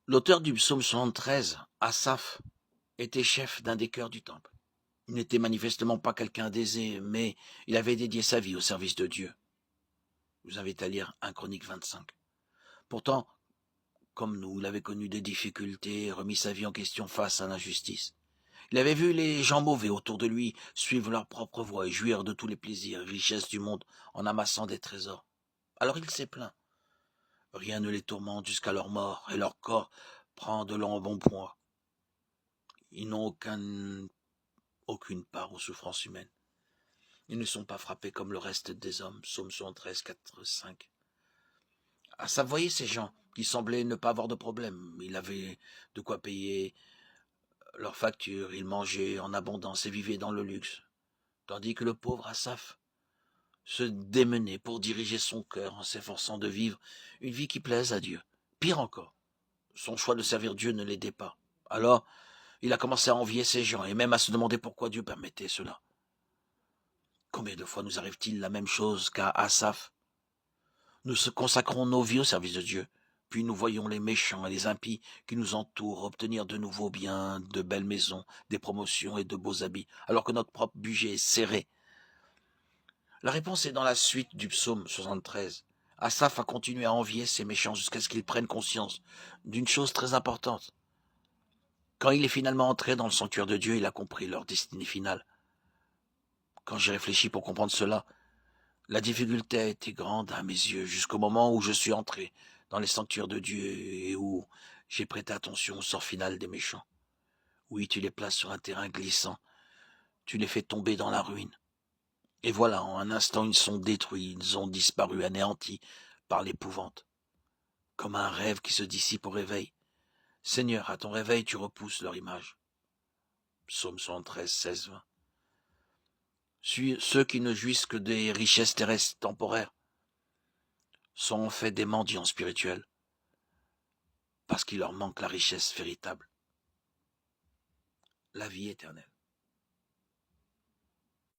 L'auteur du psaume 73, Asaph, était chef d'un des chœurs du temple. Il n'était manifestement pas quelqu'un d'aisé, mais il avait dédié sa vie au service de Dieu. Je vous invite à lire 1 Chronique 25. Pourtant, comme nous, il avait connu des difficultés, remis sa vie en question face à l'injustice. Il avait vu les gens mauvais autour de lui suivre leur propre voie et jouir de tous les plaisirs et richesses du monde en amassant des trésors. Alors il s'est plaint. Rien ne les tourmente jusqu'à leur mort, et leur corps prend de l'embonpoint. Ils n'ont aucune part aux souffrances humaines. Ils ne sont pas frappés comme le reste des hommes. Psaume 73, 4, 5. Ah, ça, voyez ces gens qui semblaient ne pas avoir de problème. Ils avaient de quoi payer leurs factures, ils mangeaient en abondance et vivaient dans le luxe. Tandis que le pauvre Asaph se démenait pour diriger son cœur en s'efforçant de vivre une vie qui plaise à Dieu. Pire encore, son choix de servir Dieu ne l'aidait pas. Alors, il a commencé à envier ces gens et même à se demander pourquoi Dieu permettait cela. Combien de fois nous arrive-t-il la même chose qu'à Asaph? Nous consacrons nos vies au service de Dieu, puis nous voyons les méchants et les impies qui nous entourent obtenir de nouveaux biens, de belles maisons, des promotions et de beaux habits, alors que notre propre budget est serré. La réponse est dans la suite du psaume 73. Asaph a continué à envier ces méchants jusqu'à ce qu'ils prennent conscience d'une chose très importante. Quand il est finalement entré dans le sanctuaire de Dieu, il a compris leur destinée finale. Quand j'ai réfléchi pour comprendre cela, la difficulté a été grande à mes yeux jusqu'au moment où je suis entré dans les sanctuaires de Dieu et où j'ai prêté attention au sort final des méchants. Oui, tu les places sur un terrain glissant, tu les fais tomber dans la ruine. Et voilà, en un instant, ils sont détruits, ils ont disparu, anéantis par l'épouvante, comme un rêve qui se dissipe au réveil. Seigneur, à ton réveil, tu repousses leur image. Psaume 73, 16, 20. Ceux qui ne jouissent que des richesses terrestres temporaires sont en fait des mendiants spirituels, parce qu'il leur manque la richesse véritable, la vie éternelle.